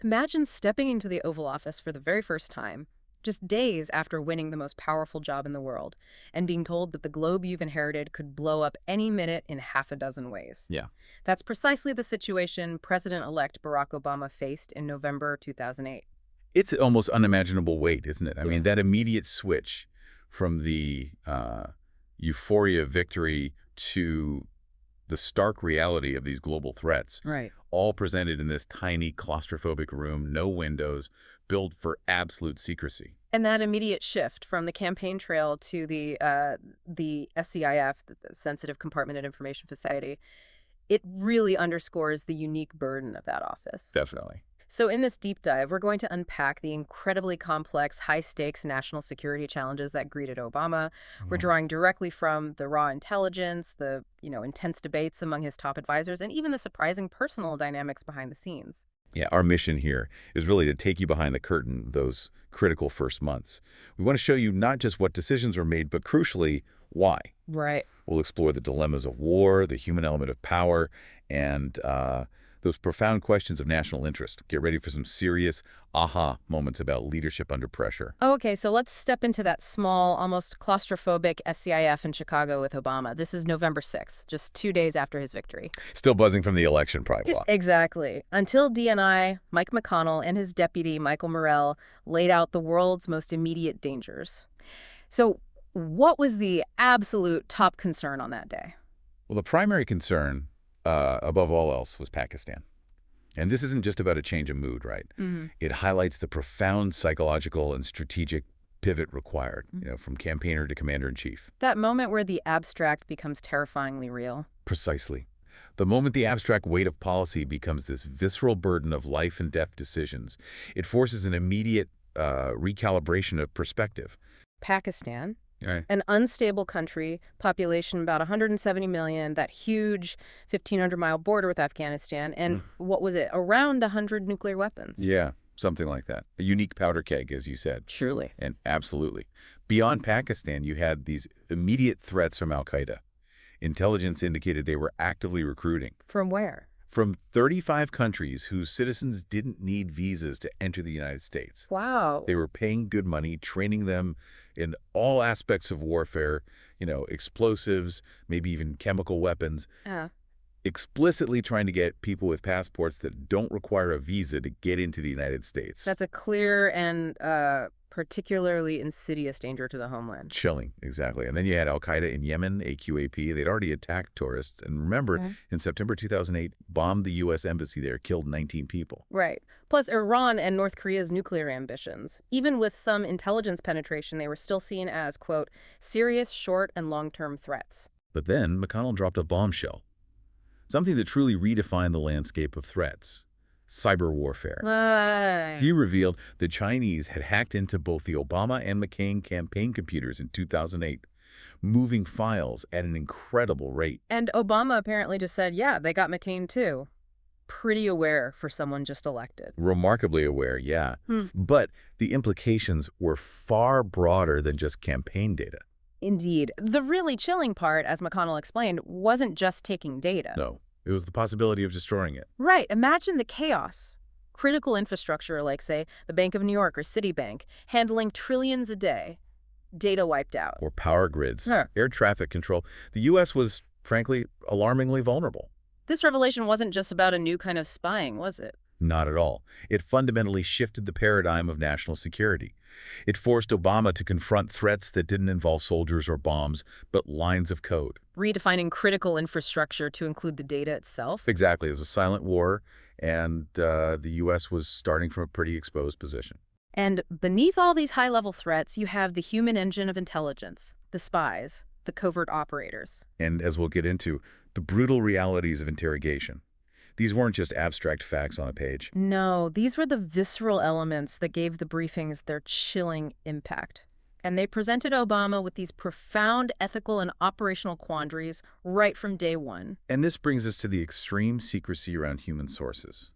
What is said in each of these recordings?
Imagine stepping into the Oval Office for the very first time, just days after winning the most powerful job in the world, and being told that the globe you've inherited could blow up any minute in half a dozen ways. Yeah. That's precisely the situation President-elect Barack Obama faced in November 2008. It's almost unimaginable weight, isn't it? I Yeah. mean, that immediate switch from the euphoria of victory to the stark reality of these global threats, Right. all presented in this tiny claustrophobic room, no windows, built for absolute secrecy. And that immediate shift from the campaign trail to the SCIF, the Sensitive Compartment of Information Society, it really underscores the unique burden of that office. Definitely. So in this deep dive, we're going to unpack the incredibly complex, high-stakes national security challenges that greeted Obama. We're drawing directly from the raw intelligence, the, intense debates among his top advisors, and even the surprising personal dynamics behind the scenes. Yeah, our mission here is really to take you behind the curtain those critical first months. We want to show you not just what decisions were made, but crucially, why. Right. We'll explore the dilemmas of war, the human element of power, and those profound questions of national interest. Get ready for some serious aha moments about leadership under pressure. Okay, so let's step into that small, almost claustrophobic SCIF in Chicago with Obama. This is November 6th, just 2 days after his victory. Still buzzing from the election, probably. Exactly. Until DNI, Mike McConnell, and his deputy, Michael Morrell, laid out the world's most immediate dangers. So what was the absolute top concern on that day? Well, the primary concern, above all else, was Pakistan. And this isn't just about a change of mood, right? It highlights the profound psychological and strategic pivot required, from campaigner to commander-in-chief. That moment where the abstract becomes terrifyingly real. Precisely. The moment the abstract weight of policy becomes this visceral burden of life and death decisions, it forces an immediate recalibration of perspective. Pakistan, Right. an unstable country, population about 170 million, that huge 1,500-mile border with Afghanistan, and what was it, around 100 nuclear weapons. Yeah, something like that. A unique powder keg, as you said. Truly. And absolutely. Beyond Pakistan, you had these immediate threats from al-Qaeda. Intelligence indicated they were actively recruiting. From where? From 35 countries whose citizens didn't need visas to enter the United States. Wow. They were paying good money, training them in all aspects of warfare, explosives, maybe even chemical weapons, explicitly trying to get people with passports that don't require a visa to get into the United States. That's a clear and particularly insidious danger to the homeland. Chilling, exactly. And then you had al-Qaeda in Yemen, AQAP. They'd already attacked tourists. And remember, in September 2008, bombed the U.S. embassy there, killed 19 people. Right. Plus, Iran and North Korea's nuclear ambitions. Even with some intelligence penetration, they were still seen as, quote, serious short and long-term threats. But then McConnell dropped a bombshell, something that truly redefined the landscape of threats. Cyber warfare. He revealed the Chinese had hacked into both the Obama and McCain campaign computers in 2008, moving files at an incredible rate. And Obama apparently just said, yeah, they got McCain too. Pretty aware for someone just elected. Remarkably aware, yeah. But the implications were far broader than just campaign data. Indeed. The really chilling part, as McConnell explained, wasn't just taking data. No. It was the possibility of destroying it. Right. Imagine the chaos. Critical infrastructure like, say, the Bank of New York or Citibank, handling trillions a day. Data wiped out. Or power grids, air traffic control. The U.S. was, frankly, alarmingly vulnerable. This revelation wasn't just about a new kind of spying, was it? Not at all. It fundamentally shifted the paradigm of national security. It forced Obama to confront threats that didn't involve soldiers or bombs, but lines of code. Redefining critical infrastructure to include the data itself? Exactly. It was a silent war, and the U.S. was starting from a pretty exposed position. And beneath all these high-level threats, you have the human engine of intelligence, the spies, the covert operators. And as we'll get into, the brutal realities of interrogation. These weren't just abstract facts on a page. No, these were the visceral elements that gave the briefings their chilling impact. And they presented Obama with these profound ethical and operational quandaries right from day one. And this brings us to the extreme secrecy around human sources.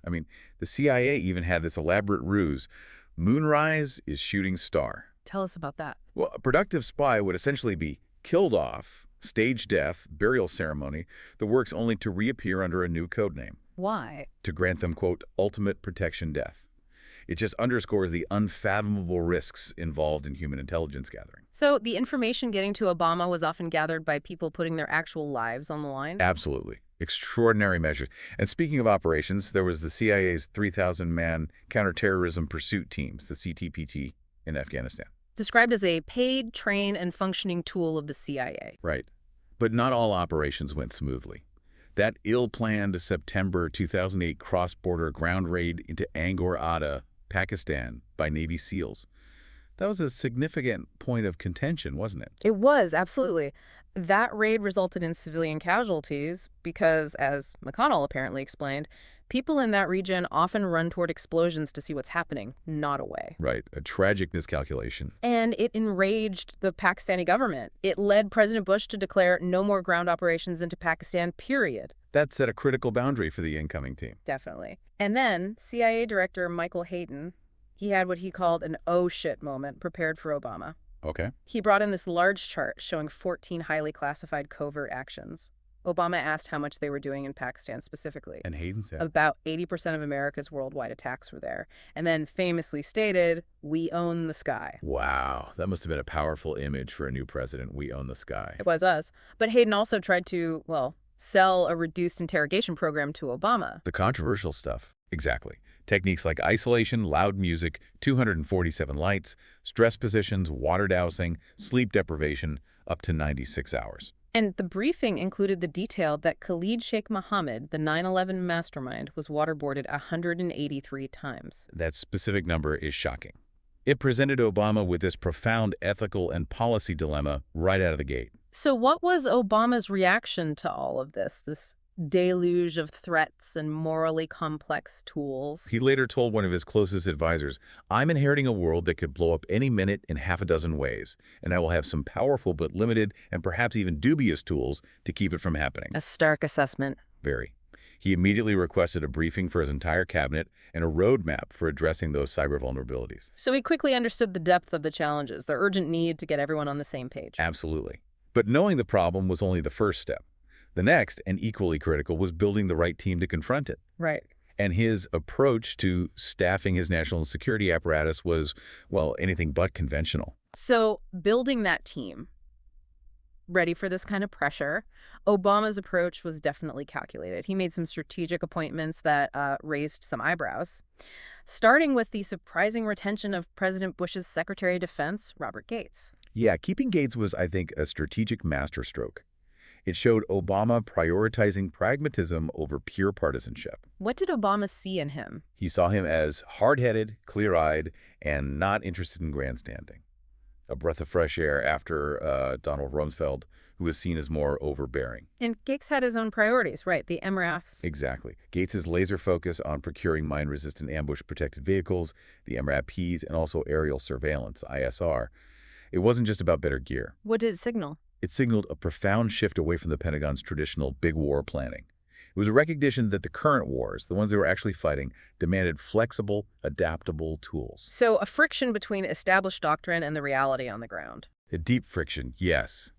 I mean, the CIA even had this elaborate ruse. Moonrise is shooting star. Tell us about that. Well, a productive spy would essentially be killed off, stage death, burial ceremony, the works only to reappear under a new code name. Why? To grant them, quote, ultimate protection death. It just underscores the unfathomable risks involved in human intelligence gathering. So the information getting to Obama was often gathered by people putting their actual lives on the line? Absolutely. Extraordinary measures. And speaking of operations, there was the CIA's 3,000-man counterterrorism pursuit teams, the CTPT, in Afghanistan. Described as a paid, trained, and functioning tool of the CIA. Right. But not all operations went smoothly. That ill-planned September 2008 cross-border ground raid into Angkor, Pakistan, by Navy SEALs, that was a significant point of contention, wasn't it? It was, absolutely. That raid resulted in civilian casualties because, as McConnell apparently explained, people in that region often run toward explosions to see what's happening, not away. Right, a tragic miscalculation. And it enraged the Pakistani government. It led President Bush to declare no more ground operations into Pakistan, period. That set a critical boundary for the incoming team. Definitely. And then CIA Director Michael Hayden, he had what he called an oh shit moment prepared for Obama. Okay. He brought in this large chart showing 14 highly classified covert actions. Obama asked how much they were doing in Pakistan specifically. And Hayden said, About 80% of America's worldwide attacks were there. And then famously stated, "We own the sky." wow, that must have been a powerful image for a new president. We own the sky. It was us. But Hayden also tried to, well, sell a reduced interrogation program to Obama. The controversial stuff. Exactly. Techniques like isolation, loud music, 247 lights, stress positions, water dousing, sleep deprivation, up to 96 hours. And the briefing included the detail that Khalid Sheikh Mohammed, the 9/11 mastermind, was waterboarded 183 times. That specific number is shocking. It presented Obama with this profound ethical and policy dilemma right out of the gate. So what was Obama's reaction to all of this deluge of threats and morally complex tools? He later told one of his closest advisors, "I'm inheriting a world that could blow up any minute in half a dozen ways, and I will have some powerful but limited and perhaps even dubious tools to keep it from happening." A stark assessment. Very. He immediately requested a briefing for his entire cabinet and a roadmap for addressing those cyber vulnerabilities. So he quickly understood the depth of the challenges, the urgent need to get everyone on the same page. Absolutely. But knowing the problem was only the first step. The next, and equally critical, was building the right team to confront it. Right. And his approach to staffing his national security apparatus was, well, anything but conventional. So building that team, ready for this kind of pressure, Obama's approach was definitely calculated. He made some strategic appointments that raised some eyebrows, starting with the surprising retention of President Bush's Secretary of Defense, Robert Gates. Yeah, keeping Gates was, I think, a strategic masterstroke. It showed Obama prioritizing pragmatism over pure partisanship. What did Obama see in him? He saw him as hard-headed, clear-eyed, and not interested in grandstanding. A breath of fresh air after Donald Rumsfeld, who was seen as more overbearing. And Gates had his own priorities, right? The MRAPs. Exactly. Gates' laser focus on procuring mine-resistant ambush-protected vehicles, the MRAPs, and also aerial surveillance, ISR. It wasn't just about better gear. What did it signal? It signaled a profound shift away from the Pentagon's traditional big war planning. It was a recognition that the current wars, the ones they were actually fighting, demanded flexible, adaptable tools. So a friction between established doctrine and the reality on the ground. A deep friction, yes.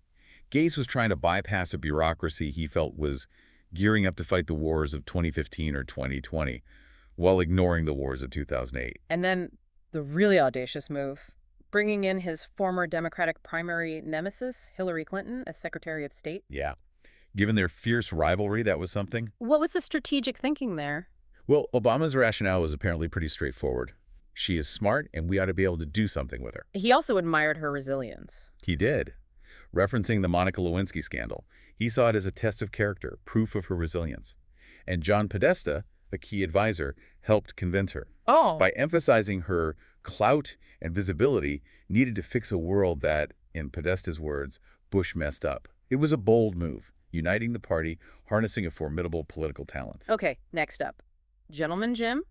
Gates was trying to bypass a bureaucracy he felt was gearing up to fight the wars of 2015 or 2020, while ignoring the wars of 2008. And then the really audacious move, bringing in his former Democratic primary nemesis, Hillary Clinton, as Secretary of State. Yeah. Given their fierce rivalry, that was something. What was the strategic thinking there? Well, Obama's rationale was apparently pretty straightforward. She is smart, and we ought to be able to do something with her. He also admired her resilience. He did. Referencing the Monica Lewinsky scandal, he saw it as a test of character, proof of her resilience. And John Podesta, a key advisor, helped convince her. Oh. By emphasizing her clout and visibility needed to fix a world that, in Podesta's words, Bush messed up. It was a bold move, uniting the party, harnessing a formidable political talent. Okay, next up. Gentleman Jim,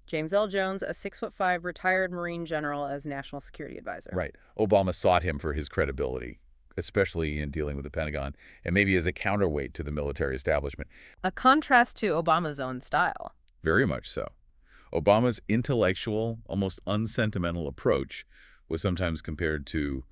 James L. Jones, a 6'5" retired Marine general as National Security Advisor. Right. Obama sought him for his credibility, especially in dealing with the Pentagon, and maybe as a counterweight to the military establishment. A contrast to Obama's own style. Very much so. Obama's intellectual, almost unsentimental approach was sometimes compared to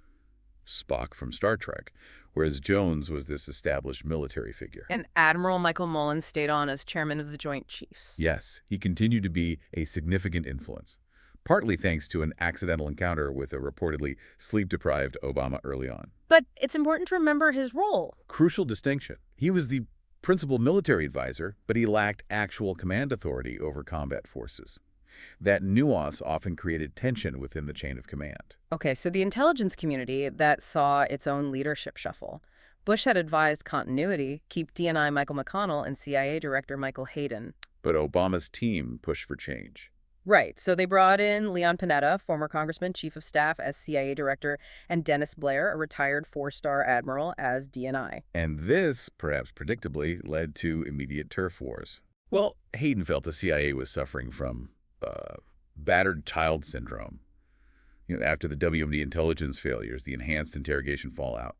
Spock from Star Trek, whereas Jones was this established military figure. And Admiral Michael Mullen stayed on as chairman of the Joint Chiefs. Yes, he continued to be a significant influence, partly thanks to an accidental encounter with a reportedly sleep-deprived Obama early on. But it's important to remember his role. Crucial distinction. He was the principal military advisor, but he lacked actual command authority over combat forces. That nuance often created tension within the chain of command. Okay, so the intelligence community that saw its own leadership shuffle. Bush had advised continuity, keep DNI Michael McConnell and CIA Director Michael Hayden. But Obama's team pushed for change. Right, so they brought in Leon Panetta, former congressman, chief of staff, as CIA director, and Dennis Blair, a retired four-star admiral, as DNI. And this, perhaps predictably, led to immediate turf wars. Well, Hayden felt the CIA was suffering from battered child syndrome. After the WMD intelligence failures, the enhanced interrogation fallout.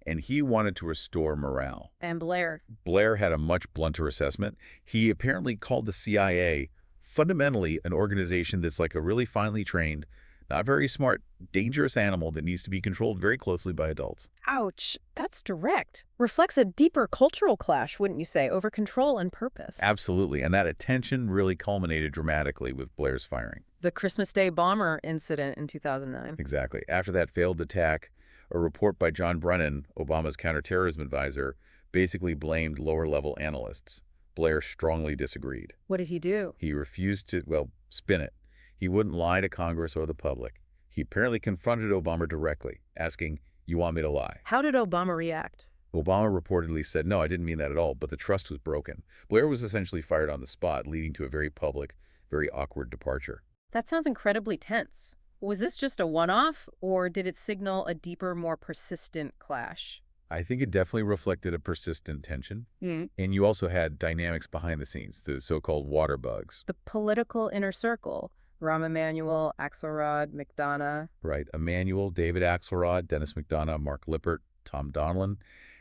And he wanted to restore morale. And Blair? Blair had a much blunter assessment. He apparently called the CIA fundamentally an organization that's like a really finely trained, not very smart, dangerous animal that needs to be controlled very closely by adults. Ouch, that's direct. Reflects a deeper cultural clash, wouldn't you say, over control and purpose? Absolutely, and that attention really culminated dramatically with Blair's firing. The Christmas Day bomber incident in 2009. Exactly. After that failed attack, a report by John Brennan, Obama's counterterrorism advisor, basically blamed lower-level analysts. Blair strongly disagreed. What did he do? He refused to, spin it. He wouldn't lie to Congress or the public. He apparently confronted Obama directly, asking, "You want me to lie?" How did Obama react? Obama reportedly said, "No, I didn't mean that at all," but the trust was broken. Blair was essentially fired on the spot, leading to a very public, very awkward departure. That sounds incredibly tense. Was this just a one-off, or did it signal a deeper, more persistent clash? I think it definitely reflected a persistent tension. And you also had dynamics behind the scenes, the so-called water bugs. The political inner circle. Rahm Emanuel, Axelrod, McDonough. Right. Emanuel, David Axelrod, Dennis McDonough, Mark Lippert, Tom Donilon,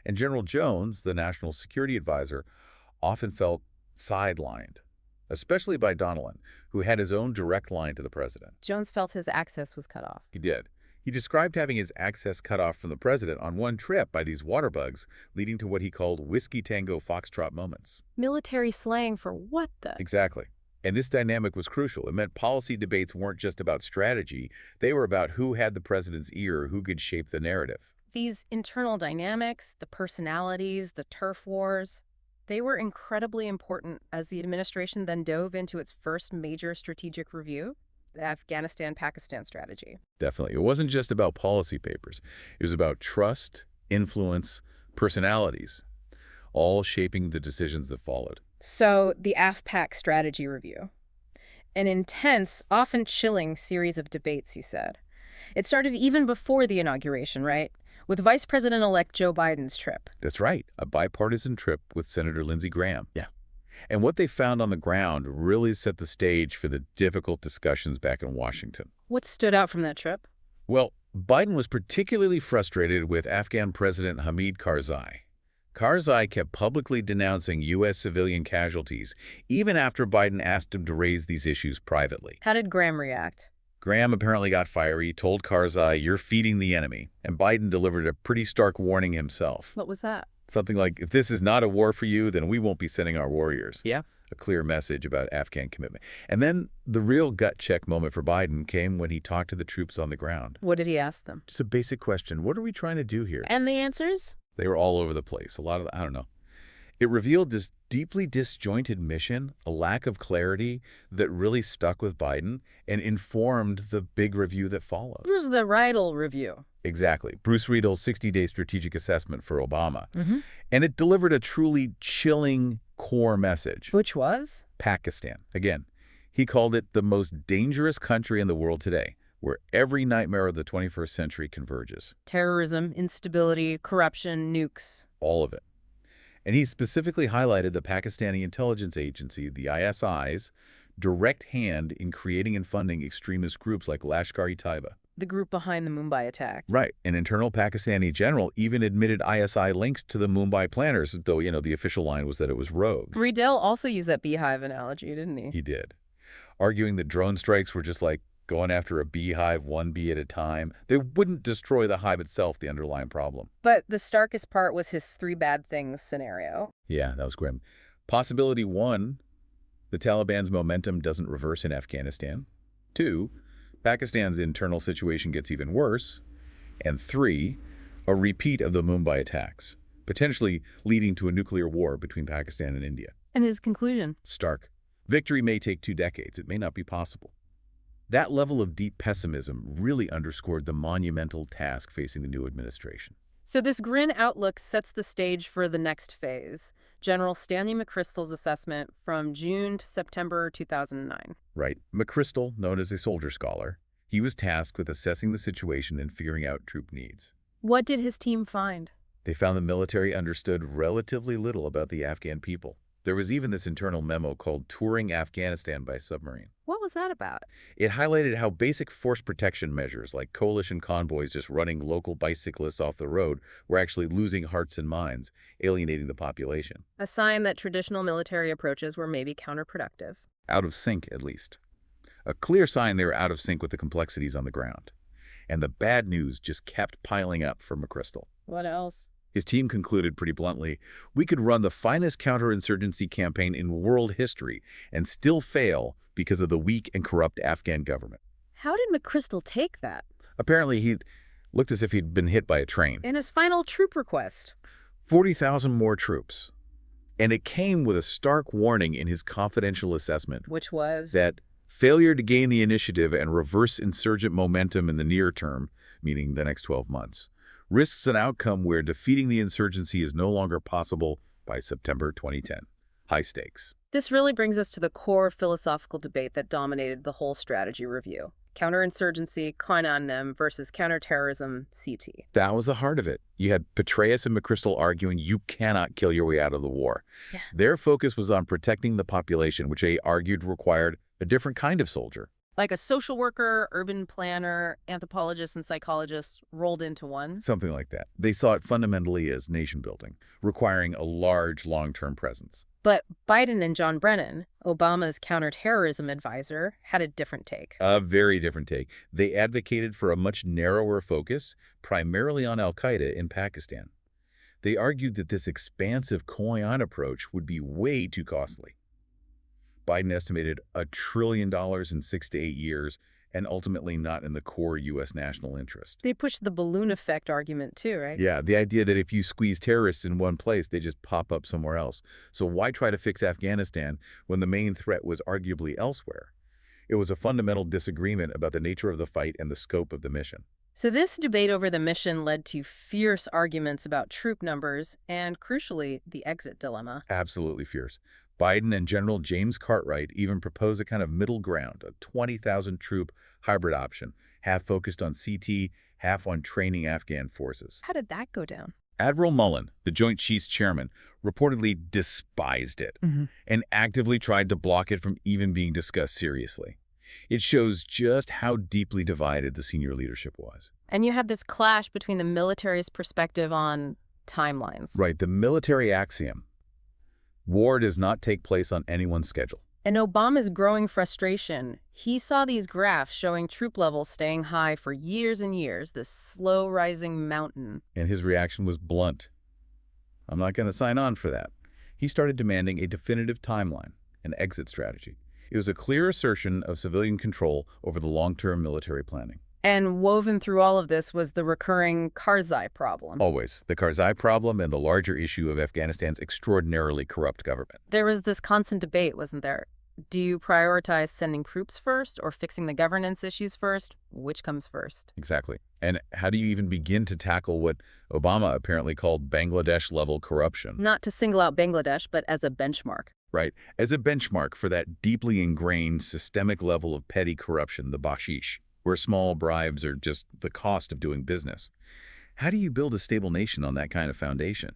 and General Jones, the national security advisor, often felt sidelined, especially by Donilon, who had his own direct line to the president. Jones felt his access was cut off. He did. He described having his access cut off from the president on one trip by these water bugs, leading to what he called whiskey tango foxtrot moments. Military slang for what the? Exactly. And this dynamic was crucial. It meant policy debates weren't just about strategy. They were about who had the president's ear, who could shape the narrative. These internal dynamics, the personalities, the turf wars, they were incredibly important as the administration then dove into its first major strategic review, the Afghanistan-Pakistan strategy. Definitely. It wasn't just about policy papers. It was about trust, influence, personalities, all shaping the decisions that followed. So, the Af-Pak strategy review. An intense, often chilling series of debates, you said. It started even before the inauguration, right? With Vice President-elect Joe Biden's trip. That's right. A bipartisan trip with Senator Lindsey Graham. Yeah. And what they found on the ground really set the stage for the difficult discussions back in Washington. What stood out from that trip? Well, Biden was particularly frustrated with Afghan President Hamid Karzai. Karzai kept publicly denouncing U.S. civilian casualties, even after Biden asked him to raise these issues privately. How did Graham react? Graham apparently got fiery, told Karzai, "You're feeding the enemy," and Biden delivered a pretty stark warning himself. What was that? Something like, "If this is not a war for you, then we won't be sending our warriors." Yeah. A clear message about Afghan commitment. And then the real gut check moment for Biden came when he talked to the troops on the ground. What did he ask them? Just a basic question. What are we trying to do here? And the answers? They were all over the place. A lot of, I don't know. It revealed this deeply disjointed mission, a lack of clarity that really stuck with Biden and informed the big review that followed. It was the Riedel review. Exactly. Bruce Riedel's 60-day strategic assessment for Obama. And it delivered a truly chilling core message. Which was? Pakistan. Again, he called it the most dangerous country in the world today, where every nightmare of the 21st century converges. Terrorism, instability, corruption, nukes. All of it. And he specifically highlighted the Pakistani intelligence agency, the ISI's, direct hand in creating and funding extremist groups like Lashkar-e-Taiba. The group behind the Mumbai attack. Right. An internal Pakistani general even admitted ISI links to the Mumbai planners, though, the official line was that it was rogue. Riedel also used that beehive analogy, didn't he? He did, arguing that drone strikes were just like going after a beehive one bee at a time. They wouldn't destroy the hive itself, the underlying problem. But the starkest part was his three bad things scenario. Yeah, that was grim. Possibility 1, the Taliban's momentum doesn't reverse in Afghanistan. 2, Pakistan's internal situation gets even worse. And 3, a repeat of the Mumbai attacks, potentially leading to a nuclear war between Pakistan and India. And his conclusion? Stark. Victory may take 2 decades. It may not be possible. That level of deep pessimism really underscored the monumental task facing the new administration. So this grim outlook sets the stage for the next phase, General Stanley McChrystal's assessment from June to September 2009. Right. McChrystal, known as a soldier scholar, he was tasked with assessing the situation and figuring out troop needs. What did his team find? They found the military understood relatively little about the Afghan people. There was even this internal memo called Touring Afghanistan by Submarine. What was that about? It highlighted how basic force protection measures like coalition convoys just running local bicyclists off the road were actually losing hearts and minds, alienating the population. A sign that traditional military approaches were maybe counterproductive. Out of sync, at least. A clear sign they were out of sync with the complexities on the ground. And the bad news just kept piling up for McChrystal. What else? His team concluded pretty bluntly, we could run the finest counterinsurgency campaign in world history and still fail because of the weak and corrupt Afghan government. How did McChrystal take that? Apparently, he looked as if he'd been hit by a train. In his final troop request. 40,000 more troops. And it came with a stark warning in his confidential assessment. Which was? That failure to gain the initiative and reverse insurgent momentum in the near term, meaning the next 12 months, risks an outcome where defeating the insurgency is no longer possible by September 2010. High stakes. This really brings us to the core philosophical debate that dominated the whole strategy review. Counterinsurgency, Qaeda versus counterterrorism, CT. That was the heart of it. You had Petraeus and McChrystal arguing you cannot kill your way out of the war. Yeah. Their focus was on protecting the population, which they argued required a different kind of soldier. Like a social worker, urban planner, anthropologist, and psychologist rolled into one? Something like that. They saw it fundamentally as nation building, requiring a large long-term presence. But Biden and John Brennan, Obama's counterterrorism advisor, had a different take. A very different take. They advocated for a much narrower focus, primarily on al-Qaeda in Pakistan. They argued that this expansive coin approach would be way too costly. Biden estimated $1 trillion in 6 to 8 years, and ultimately not in the core U.S. national interest. They pushed the balloon effect argument too, right? Yeah, the idea that if you squeeze terrorists in one place, they just pop up somewhere else. So why try to fix Afghanistan when the main threat was arguably elsewhere? It was a fundamental disagreement about the nature of the fight and the scope of the mission. So this debate over the mission led to fierce arguments about troop numbers and, crucially, the exit dilemma. Absolutely fierce. Biden and General James Cartwright even proposed a kind of middle ground, a 20,000 troop hybrid option, half focused on CT, half on training Afghan forces. How did that go down? Admiral Mullen, the Joint Chiefs chairman, reportedly despised it and actively tried to block it from even being discussed seriously. It shows just how deeply divided the senior leadership was. And you had this clash between the military's perspective on timelines. Right, the military axiom. War does not take place on anyone's schedule. And Obama's growing frustration, he saw these graphs showing troop levels staying high for years and years, this slow rising mountain. And his reaction was blunt. I'm not going to sign on for that. He started demanding a definitive timeline, an exit strategy. It was a clear assertion of civilian control over the long-term military planning. And woven through all of this was the recurring Karzai problem. Always. The Karzai problem and the larger issue of Afghanistan's extraordinarily corrupt government. There was this constant debate, wasn't there? Do you prioritize sending troops first or fixing the governance issues first? Which comes first? Exactly. And how do you even begin to tackle what Obama apparently called Bangladesh-level corruption? Not to single out Bangladesh, but as a benchmark. Right. As a benchmark for that deeply ingrained systemic level of petty corruption, the bakshish, where small bribes are just the cost of doing business. How do you build a stable nation on that kind of foundation?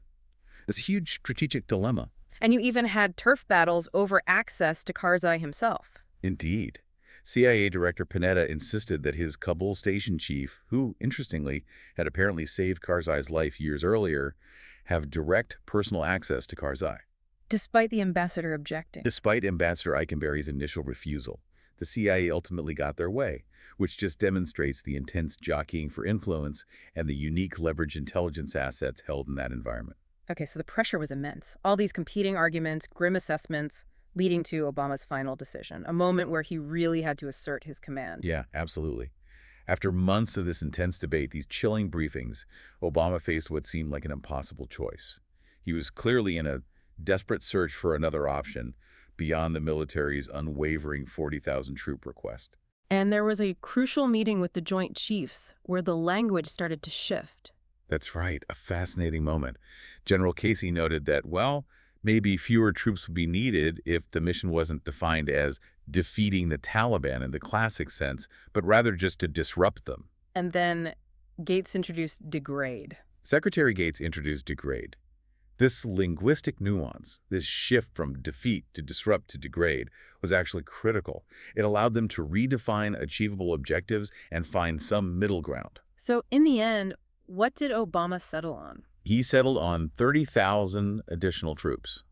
It's a huge strategic dilemma. And you even had turf battles over access to Karzai himself. Indeed. CIA Director Panetta insisted that his Kabul station chief, who, interestingly, had apparently saved Karzai's life years earlier, have direct personal access to Karzai. Despite the ambassador objecting. Despite Ambassador Eikenberry's initial refusal. the CIA ultimately got their way, which just demonstrates the intense jockeying for influence and the unique leverage intelligence assets held in that environment. Okay, so the pressure was immense. All these competing arguments, grim assessments, leading to Obama's final decision, a moment where he really had to assert his command. Yeah, absolutely. After months of this intense debate, these chilling briefings, Obama faced what seemed like an impossible choice. He was clearly in a desperate search for another option beyond the military's unwavering 40,000 troop request. And there was a crucial meeting with the Joint Chiefs where the language started to shift. That's right, a fascinating moment. General Casey noted that, well, maybe fewer troops would be needed if the mission wasn't defined as defeating the Taliban in the classic sense, but rather just to disrupt them. And then Gates introduced degrade. Secretary Gates introduced degrade. This linguistic nuance, this shift from defeat to disrupt to degrade, was actually critical. It allowed them to redefine achievable objectives and find some middle ground. So in the end, what did Obama settle on? He settled on 30,000 additional troops.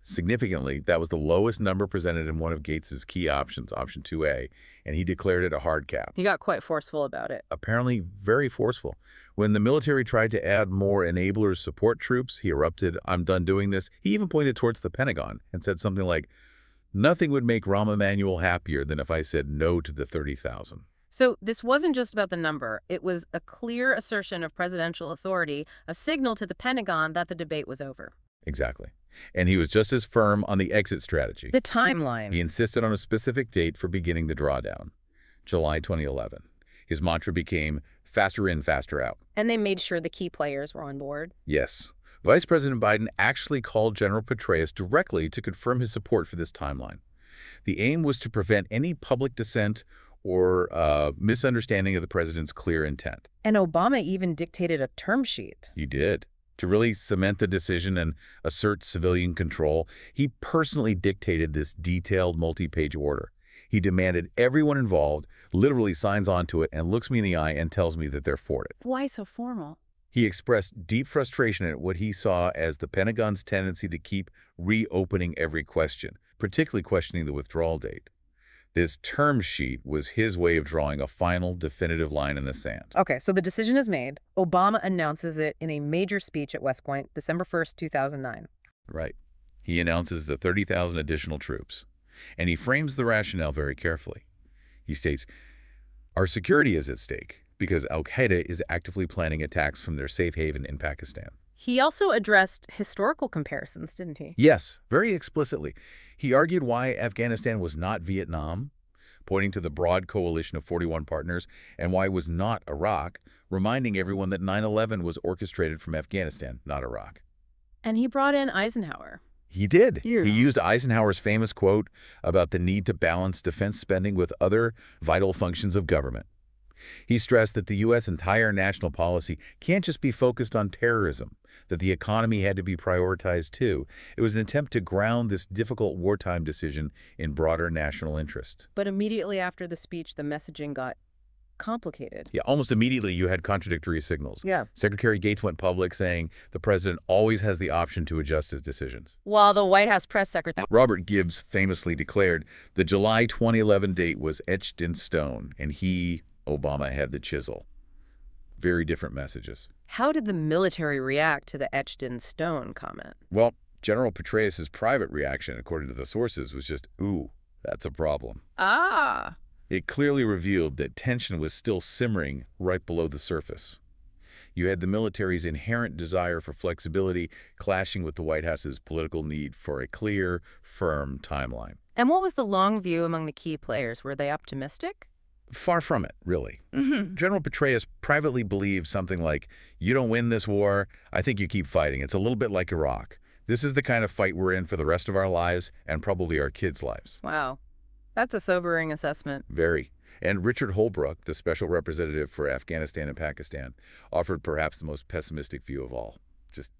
Significantly, that was the lowest number presented in one of Gates's key options, option 2A, and he declared it a hard cap. He got quite forceful about it. Apparently very forceful. When the military tried to add more enablers support troops, he erupted, "I'm done doing this." He even pointed towards the Pentagon and said something like, "Nothing would make Rahm Emanuel happier than if I said no to the 30,000. So this wasn't just about the number. It was a clear assertion of presidential authority, a signal to the Pentagon that the debate was over. Exactly. And he was just as firm on the exit strategy. The timeline. He insisted on a specific date for beginning the drawdown, July 2011. His mantra became faster in, faster out. And they made sure the key players were on board. Yes. Vice President Biden actually called General Petraeus directly to confirm his support for this timeline. The aim was to prevent any public dissent or misunderstanding of the president's clear intent. And Obama even dictated a term sheet. He did. To really cement the decision and assert civilian control, he personally dictated this detailed multi-page order. He demanded everyone involved literally signs onto it and looks me in the eye and tells me that they're for it. Why so formal? He expressed deep frustration at what he saw as the Pentagon's tendency to keep reopening every question, particularly questioning the withdrawal date. This term sheet was his way of drawing a final, definitive line in the sand. Okay, so the decision is made. Obama announces it in a major speech at West Point, December 1st, 2009. Right. He announces the 30,000 additional troops, and he frames the rationale very carefully. He states, "Our security is at stake because Al-Qaeda is actively planning attacks from their safe haven in Pakistan." He also addressed historical comparisons, didn't he? Yes, very explicitly. He argued why Afghanistan was not Vietnam, pointing to the broad coalition of 41 partners, and why it was not Iraq, reminding everyone that 9/11 was orchestrated from Afghanistan, not Iraq. And he brought in Eisenhower. He did. Yeah. He used Eisenhower's famous quote about the need to balance defense spending with other vital functions of government. He stressed that the U.S. entire national policy can't just be focused on terrorism, that the economy had to be prioritized too. It was an attempt to ground this difficult wartime decision in broader national interest. But immediately after the speech, the messaging got complicated. Yeah, almost immediately you had contradictory signals. Yeah. Secretary Gates went public saying the president always has the option to adjust his decisions. While the White House press secretary... Robert Gibbs famously declared the July 2011 date was etched in stone, and he, Obama, had the chisel. Very different messages. How did the military react to the etched-in-stone comment? Well, General Petraeus' private reaction, according to the sources, was just, "Ooh, that's a problem." Ah. It clearly revealed that tension was still simmering right below the surface. You had the military's inherent desire for flexibility clashing with the White House's political need for a clear, firm timeline. And what was the long view among the key players? Were they optimistic? Far from it, really. General Petraeus privately believed something like, "You don't win this war, I think you keep fighting. It's a little bit like Iraq. This is the kind of fight we're in for the rest of our lives and probably our kids' lives." Wow. That's a sobering assessment. Very. And Richard Holbrooke, the special representative for Afghanistan and Pakistan, offered perhaps the most pessimistic view of all. Just,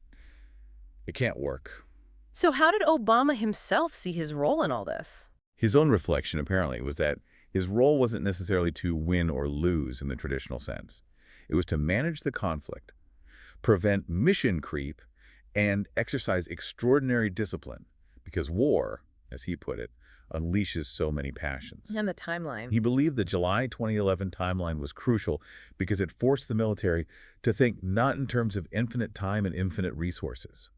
it can't work. So how did Obama himself see his role in all this? His own reflection, apparently, was that his role wasn't necessarily to win or lose in the traditional sense. It was to manage the conflict, prevent mission creep, and exercise extraordinary discipline, because war, as he put it, unleashes so many passions. And the timeline. He believed the July 2011 timeline was crucial because it forced the military to think not in terms of infinite time and infinite resources.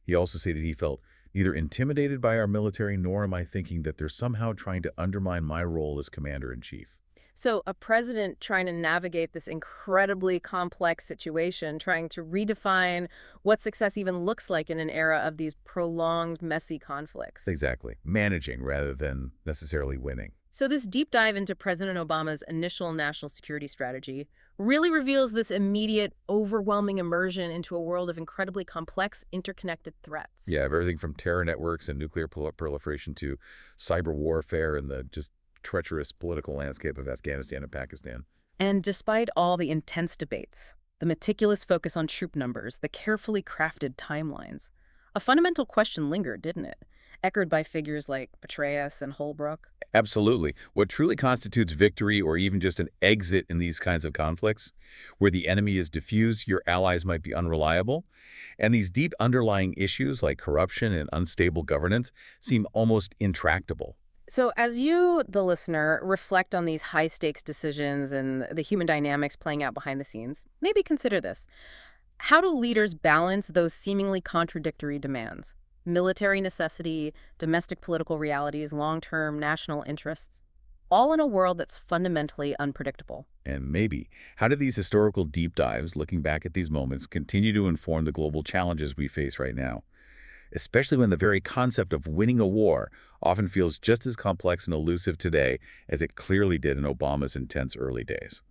He also stated he felt neither intimidated by our military nor am I thinking that they're somehow trying to undermine my role as commander-in-chief. So a president trying to navigate this incredibly complex situation, trying to redefine what success even looks like in an era of these prolonged, messy conflicts. Exactly. Managing rather than necessarily winning. So this deep dive into President Obama's initial national security strategy really reveals this immediate, overwhelming immersion into a world of incredibly complex, interconnected threats. Yeah, everything from terror networks and nuclear proliferation to cyber warfare and the just treacherous political landscape of Afghanistan and Pakistan. And despite all the intense debates, the meticulous focus on troop numbers, the carefully crafted timelines, a fundamental question lingered, didn't it? Echoed by figures like Petraeus and Holbrooke. Absolutely. What truly constitutes victory or even just an exit in these kinds of conflicts, where the enemy is diffuse, your allies might be unreliable, and these deep underlying issues like corruption and unstable governance seem almost intractable. So as you, the listener, reflect on these high-stakes decisions and the human dynamics playing out behind the scenes, maybe consider this. How do leaders balance those seemingly contradictory demands? Military necessity, domestic political realities, long-term national interests, all in a world that's fundamentally unpredictable. And maybe, how do these historical deep dives, looking back at these moments, continue to inform the global challenges we face right now? Especially when the very concept of winning a war often feels just as complex and elusive today as it clearly did in Obama's intense early days.